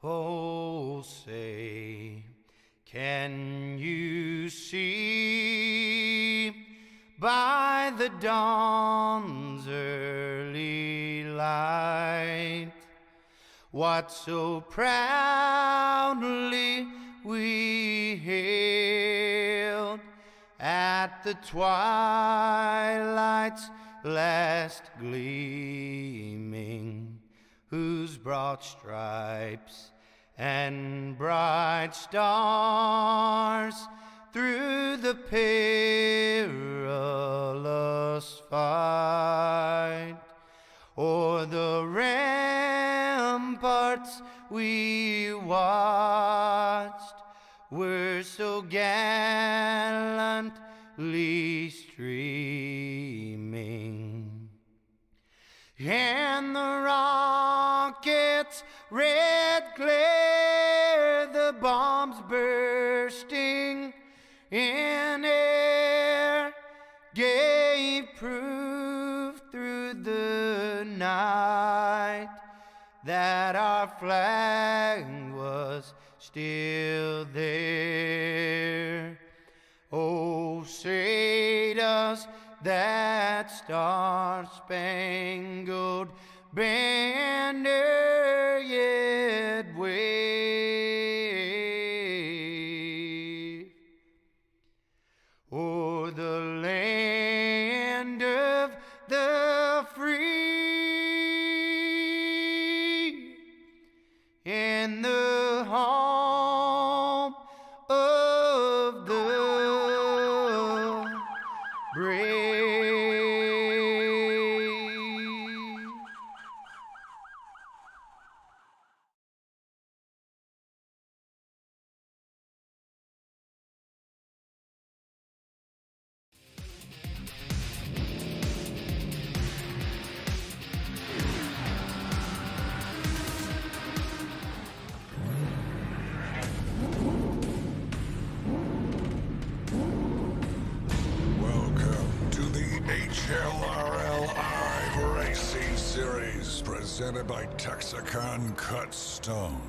Oh, say, can you see by the dawn's early light what so proudly we hailed at the twilight's last gleaming, whose broad stripes and bright stars through the perilous fight o'er the ramparts we watched were so gallantly streaming, and the rockets' red glare, the bombs bursting in air, gave proof through the night that our flag was still there. Oh, say does that star-spangled banner yet wave o'er the land of the free and the home of the brave? Welcome to the HLRL iRacing series presented by Texacan Cut Stone.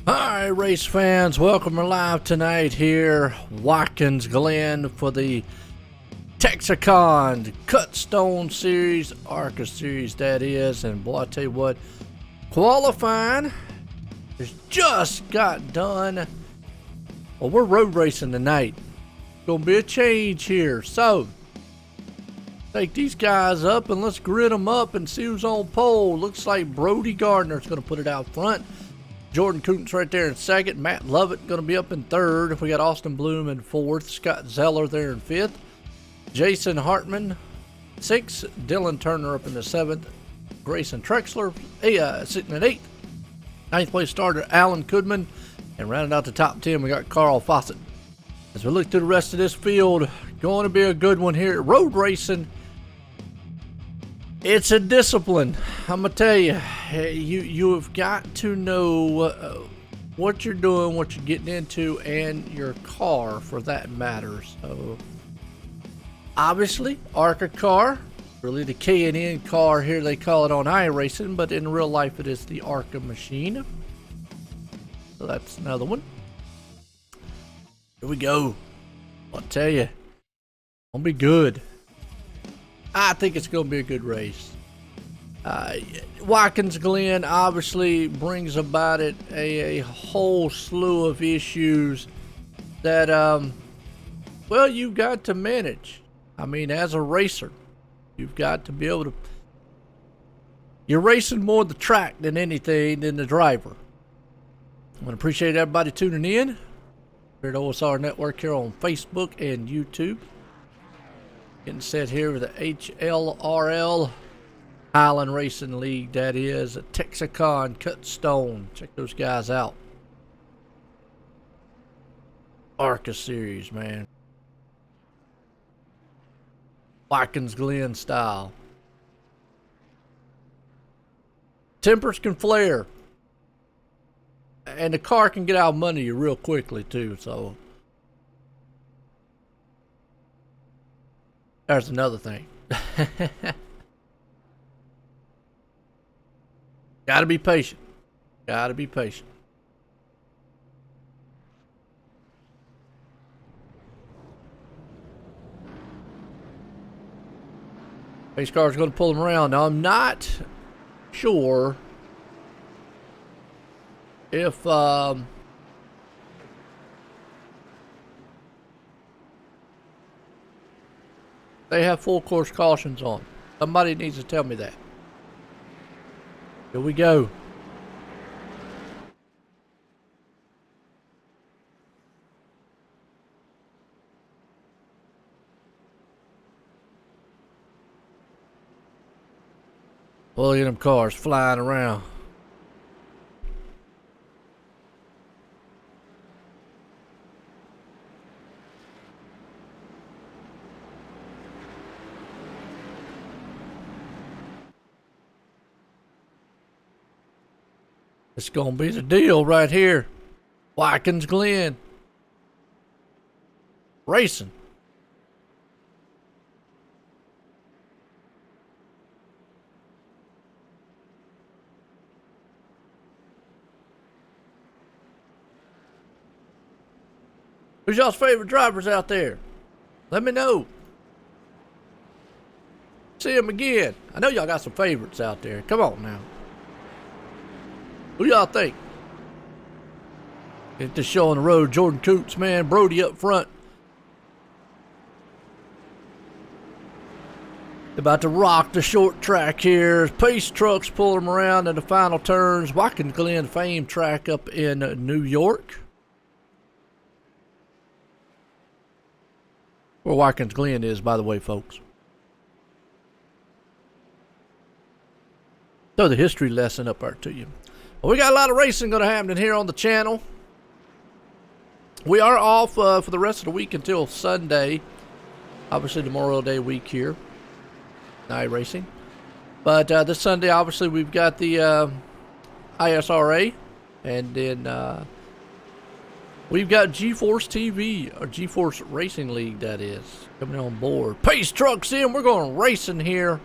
Hi, race fans. Welcome live tonight here, Watkins Glen, for the Texacan Cut Stone Series, ARCA Series that is. And boy, I tell you what, qualifying has just got done. Well, we're road racing tonight. Gonna be a change here. So, take these guys up and let's grid them up and see who's on pole. Looks like Brody Gardner's gonna put it out front. Jordan Coont's right there in second. Matt Lovett going to be up in third. We got Austin Bloom in fourth. Scott Zeller there in fifth. Jason Hartman, sixth. Dylan Turner up in the seventh. Grayson Trexler sitting at eighth. Ninth place starter Alan Kudman. And rounding out the top 10, we got Carl Fawcett. As we look through the rest of this field, going to be a good one here. Road racing, it's a discipline. I'm going to tell you, you have got to know what you're doing, what you're getting into, and your car for that matter. So, obviously, ARCA car, really the K&N car here, they call it on iRacing, but in real life it is the ARCA machine. So that's another one. Here we go. I'll tell you, it's going to be good. I think it's going to be a good race. Watkins Glen obviously brings about it a whole slew of issues that, well, you've got to manage. I mean, as a racer, you've got to be able to. You're racing more the track than anything than the driver. I want to appreciate everybody tuning in here at OSR Network here on Facebook and YouTube. Getting set here with the HLRL Highland Racing League, that is a Texacan Cut Stone. Check those guys out. ARCA series, man. Watkins Glen style. Tempers can flare. And the car can get out of under you real quickly, too, so. There's another thing. Gotta be patient. Gotta be patient. Pace car's going to pull him around. Now, I'm not sure if they have full course cautions on. Somebody needs to tell me that. Here we go. Well, look at them cars flying around. It's gonna be the deal right here. Watkins Glen. Racing. Who's y'all's favorite drivers out there? Let me know. See them again. I know y'all got some favorites out there. Come on now. Who y'all think? Get this show on the road. Jordan Coots, man. Brody up front. About to rock the short track here. Pace trucks pull them around in the final turns. Watkins Glen fame track up in New York. Where Watkins Glen is, by the way, folks. Throw the history lesson up there to you. Well, we got a lot of racing going to happen here on the channel. We are off for the rest of the week until Sunday. Obviously, the Memorial Day week here. iRacing. But this Sunday, obviously, we've got the ISRA. And then we've got GeForce TV, or GeForce Racing League, that is, coming on board. Pace trucks in. We're going racing here.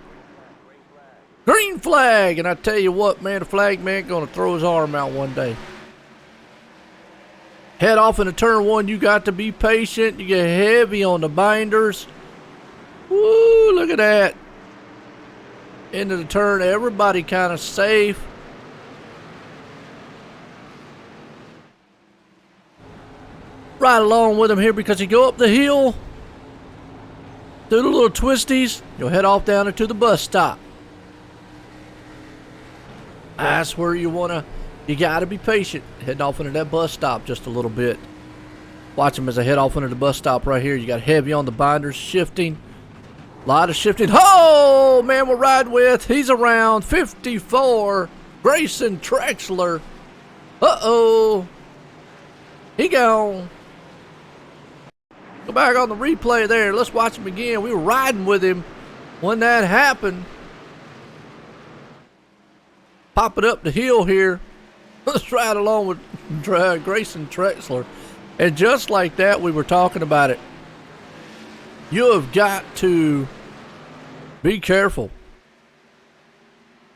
Green flag. And I tell you what, man, the flag man going to throw his arm out one day. Head off into turn one. You got to be patient. You get heavy on the binders. Woo, look at that. Into the turn. Everybody kind of safe. Right along with him here because you go up the hill, do the little twisties, you'll head off down into the bus stop. That's where you gotta be patient. Heading off into that bus stop just a little bit. Watch them as I head off into the bus stop right here. You got heavy on the binders, shifting. A lot of shifting. Oh, man, we're riding with. He's around 54. Grayson Trexler. Uh-oh. He gone. Go back on the replay there. Let's watch him again. We were riding with him when that happened. Pop it up the hill here. Let's ride along with Grayson Trexler. And just like that, we were talking about it. You have got to be careful.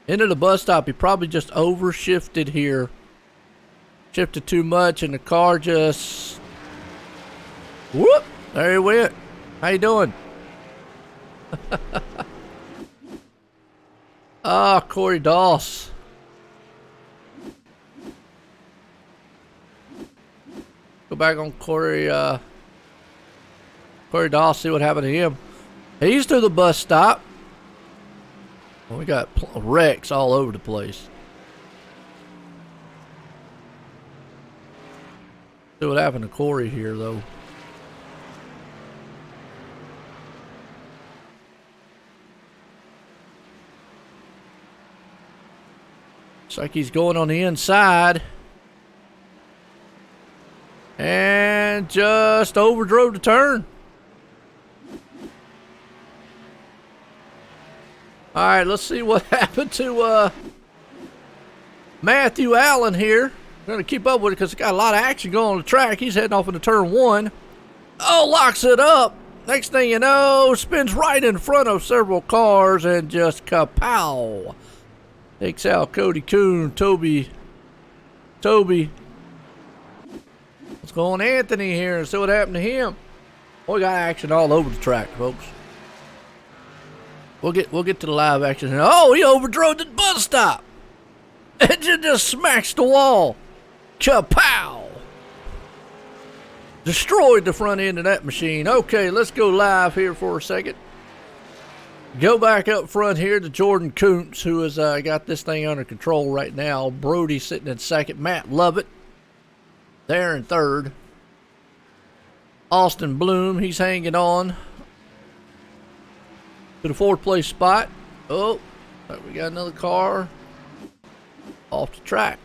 Into the bus stop, he probably just overshifted here. Shifted too much, and the car just... Whoop! There he went. How you doing? Ah, Corey Doss. Go back on Corey Doss, see what happened to him. He's to the bus stop. Well, we got wrecks all over the place. See what happened to Corey here, though. Looks like he's going on the inside. And just overdrove the turn. All right, let's see what happened to Matthew Allen here. Going to keep up with it because it's got a lot of action going on the track. He's heading off into turn 1. Oh, locks it up. Next thing you know, spins right in front of several cars and just kapow. Takes out Cody Kuhn, Toby. Let's go on Anthony here and see what happened to him. We got action all over the track, folks. We'll get to the live action. Oh, he overdrove the bus stop. It just smacks the wall. Kapow! Destroyed the front end of that machine. Okay, let's go live here for a second. Go back up front here to Jordan Kuntz, who has got this thing under control right now. Brody sitting in second. Matt Lovett there in third. Austin Bloom, he's hanging on to the 4th place spot. Oh, we got another car off the track.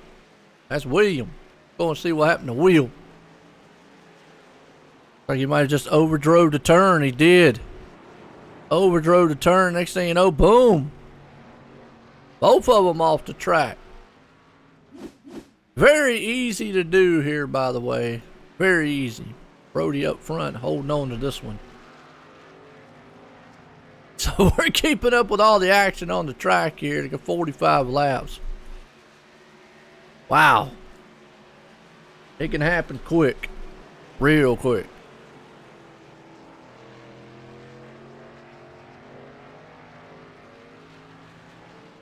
That's William. Go and see what happened to Will. Like he might have just overdrove the turn. He did. Overdrove the turn. Next thing you know, boom. Both of them off the track. Very easy to do here, by the way. Very easy. Brody up front holding on to this one. So we're keeping up with all the action on the track here. They got 45 laps. Wow. It can happen quick. Real quick.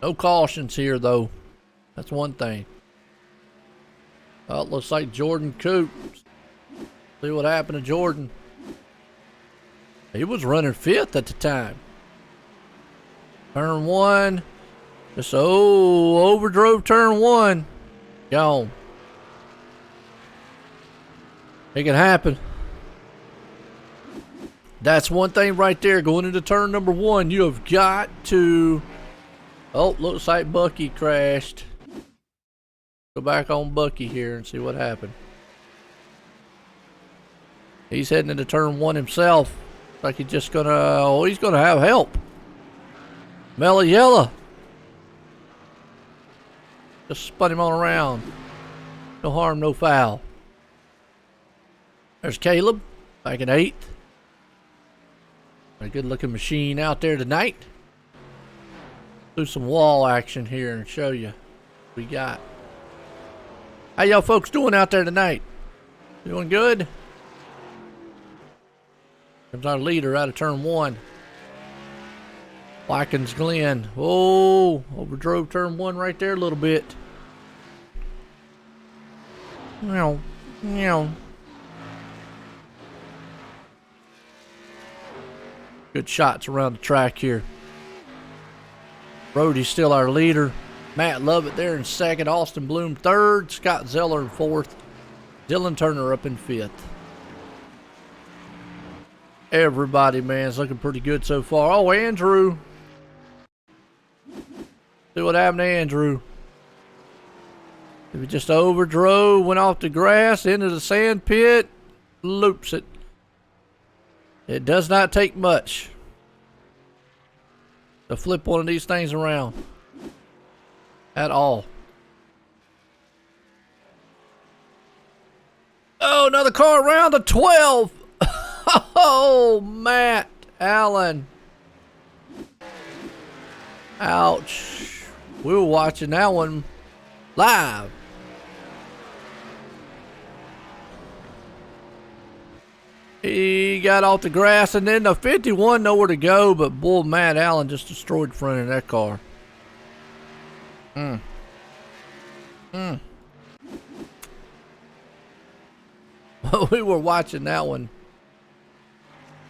No cautions here, though. That's one thing. Oh, it looks like Jordan Coops. See what happened to Jordan. He was running 5th at the time. Turn 1. Just overdrove turn 1. Gone. It can happen. That's one thing right there. Going into turn number 1, you have got to... Oh, looks like Bucky crashed. Go back on Bucky here and see what happened. He's heading into turn 1 himself. Like he's just gonna... Oh, he's gonna have help. Melliella. Just spun him on around. No harm, no foul. There's Caleb, back in 8th. A good looking machine out there tonight. Do some wall action here and show you what we got. How y'all folks doing out there tonight? Doing good? Comes our leader out of turn 1. Watkins Glen. Oh, overdrove turn 1 right there a little bit. Meow, meow. Good shots around the track here. Brody's still our leader. Matt Lovett there in 2nd. Austin Bloom 3rd. Scott Zeller in 4th. Dylan Turner up in 5th. Everybody, man, is looking pretty good so far. Oh, Andrew. See what happened to Andrew. If he just overdrove, went off the grass, into the sand pit, loops it. It does not take much to flip one of these things around. At all. Oh, another car around the 12. Oh, Matt Allen. Ouch. We were watching that one live. He got off the grass, and then the 51 nowhere to go, but boy, Matt Allen just destroyed the front of that car. We were watching that one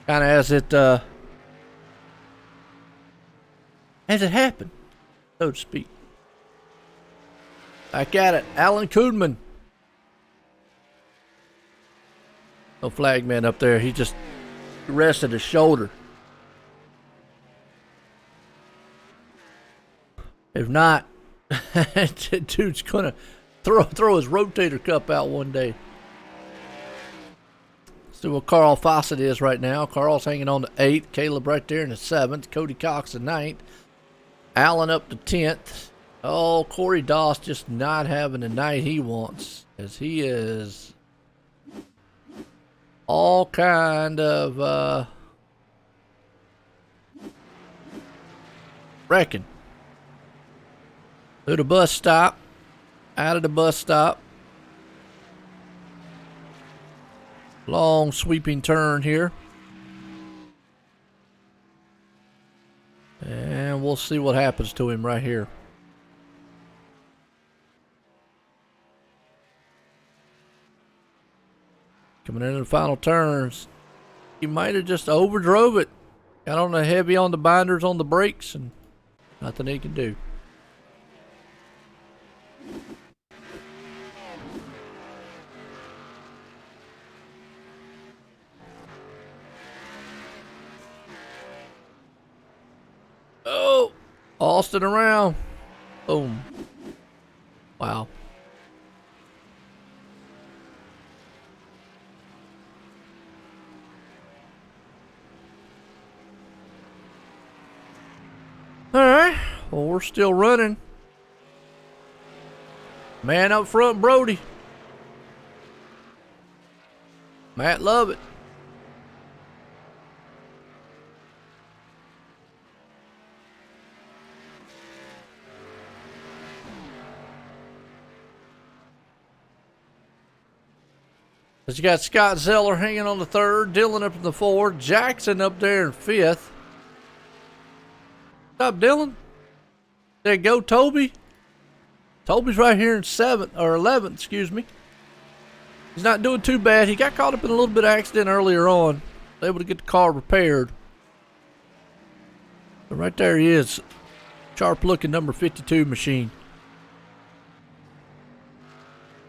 kind of as it happened, so to speak. Back at it, Alan Kuhlman. No flag man up there. He just rested his shoulder. If not, dude's gonna throw his rotator cuff out one day. See what Carl Fawcett is right now. Carl's hanging on to 8th. Caleb right there in the 7th. Cody Cox in 9th. Allen up to 10th. Oh, Corey Doss just not having the night he wants, as he is all kind of wrecking. Through the bus stop, out of the bus stop. Long sweeping turn here. And we'll see what happens to him right here. Coming into the final turns. He might have just overdrove it. Got on the heavy on the binders on the brakes and nothing he can do. Oh, Austin around. Boom. Wow. All right. Well, we're still running. Man up front, Brody. Matt Lovett. But you got Scott Zeller hanging on the third, Dylan up in the fourth, Jackson up there in fifth. What's up, Dylan? There you go, Toby. Toby's right here in 7th or 11th, excuse me. He's not doing too bad. He got caught up in a little bit of accident earlier on. Able to get the car repaired. But right there he is. Sharp looking number 52 machine.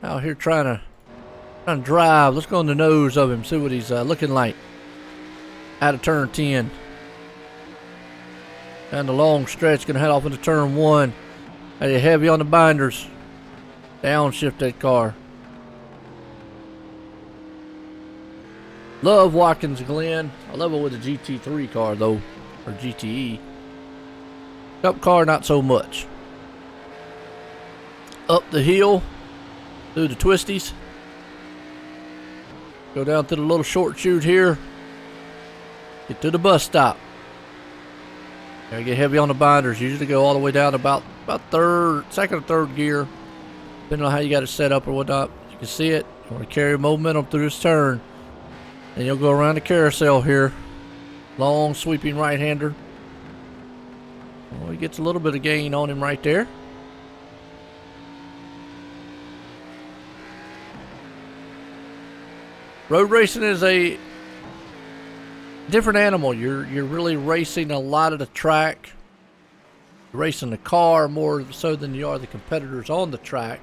Out here trying to drive. Let's go on the nose of him, see what he's looking like. Out of turn 10. Down the long stretch, gonna head off into turn 1. Hey, heavy on the binders. Downshift that car. Love Watkins Glen. I love it with the GT3 car though, or GTE. Cup car, not so much. Up the hill, through the twisties. Go down to the little short chute here. Get to the bus stop. Gotta get heavy on the binders. Usually go all the way down to about second or third gear, depending on how you got it set up or whatnot. You can see it. You want to carry momentum through this turn. And you'll go around the carousel here. Long sweeping right-hander. Well, he gets a little bit of gain on him right there. Road racing is a different animal. You're really racing a lot of the track. You're racing the car more so than you are the competitors on the track.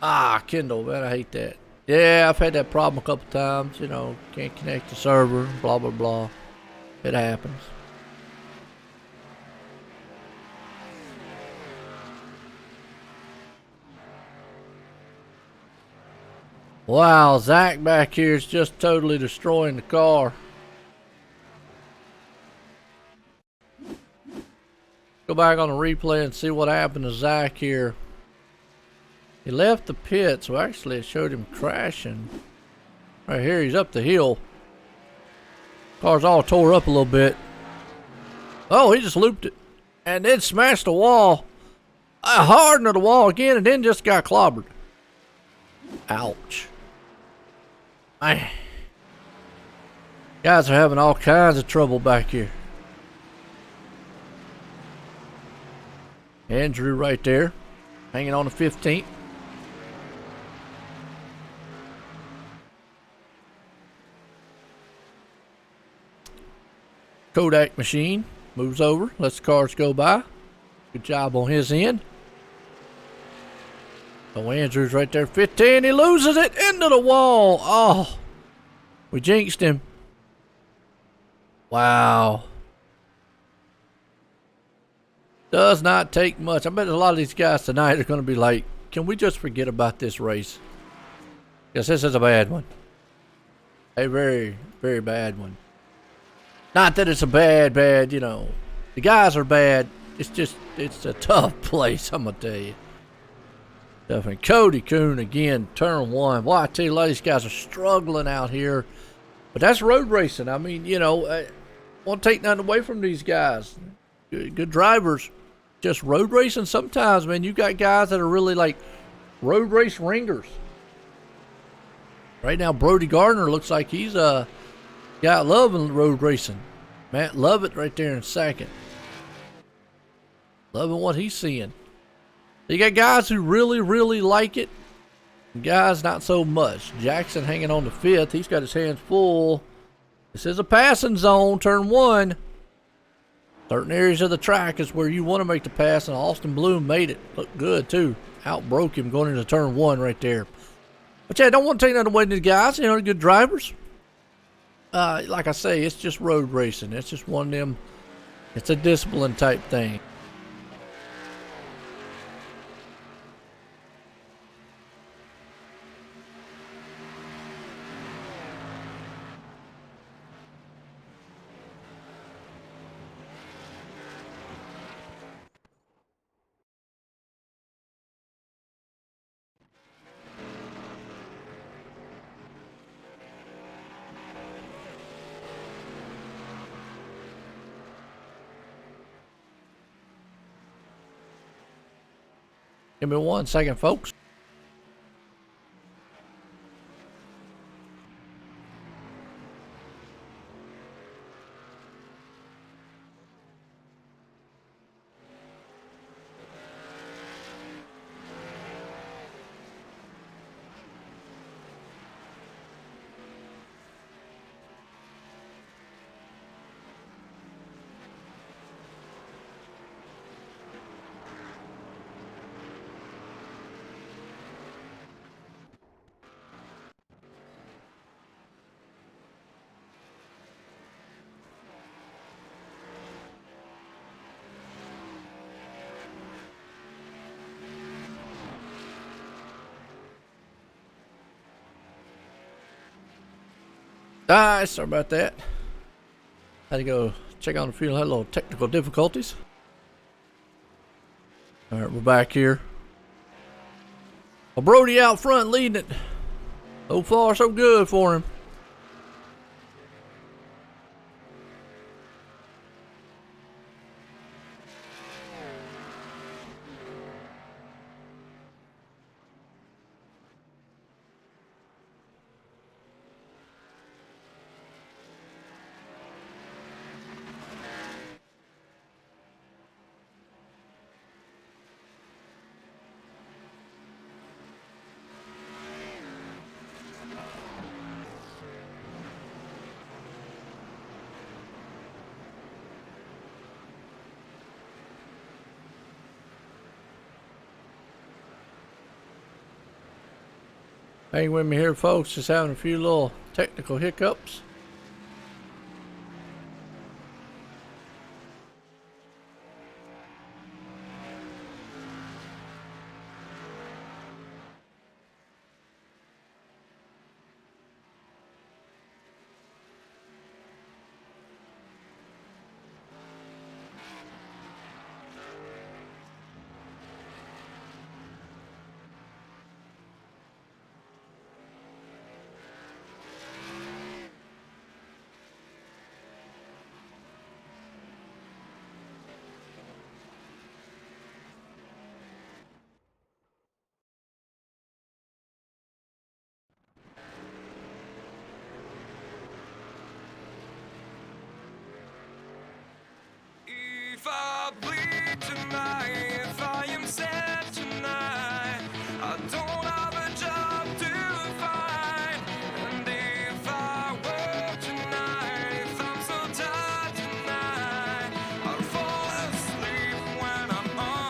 Ah, Kendall, man, I hate that. Yeah, I've had that problem a couple times. You know, can't connect the server, blah, blah, blah. It happens. Wow, Zach back here is just totally destroying the car. Go back on the replay and see what happened to Zach here. He left the pit, so actually it showed him crashing. Right here, he's up the hill. Car's all tore up a little bit. Oh, he just looped it. And then smashed the wall. Hard into the wall again, and then just got clobbered. Ouch. Man. Guys are having all kinds of trouble back here. Andrew right there, hanging on the 15th. Kodak machine moves over, lets the cars go by. Good job on his end. So Andrew's right there, 15. He loses it into the wall. Oh, we jinxed him. Wow. Does not take much. I bet a lot of these guys tonight are going to be like, can we just forget about this race? Because this is a bad one. A very, very bad one. Not that it's a bad, you know. The guys are bad. it's a tough place, I'm gonna tell you. Definitely. Cody Kuhn again, turn one. Well, I tell you, a lot of these guys are struggling out here, but that's road racing. I mean, you know, I won't take nothing away from these guys. Good drivers. Just road racing sometimes, man. You got guys that are really like road race ringers. Right now, Brody Gardner looks like he's a guy loving road racing. Matt Lovett right there in second. Loving what he's seeing. You got guys who really, really like it. And guys not so much. Jackson hanging on to fifth. He's got his hands full. This is a passing zone, turn one. Certain areas of the track is where you want to make the pass, and Austin Bloom made it. Looked good, too. Outbroke him going into turn one right there. But yeah, I don't want to take nothing away from the guys. You know, they're good drivers. Like I say, it's just road racing. It's just one of them. It's a discipline type thing. Give me 1 second, folks. Sorry about that. Had to go check on the field. Had a little technical difficulties. All right, we're back here. Well, Brody out front leading it. So far, so good for him. Hang with me here, folks. Just having a few little technical hiccups. If I bleed tonight, if I am sad tonight, I don't have a job to find. And if I work tonight, if I'm so tired tonight, I'll fall asleep when I'm home.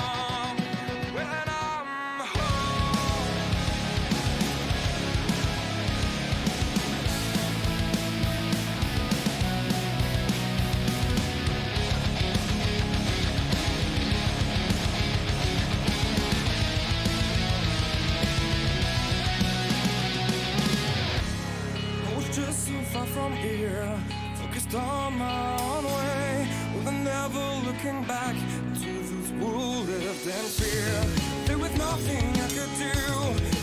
Just so far from here, focused on my own way, with a never looking back to those who lived in fear. There was nothing I could do.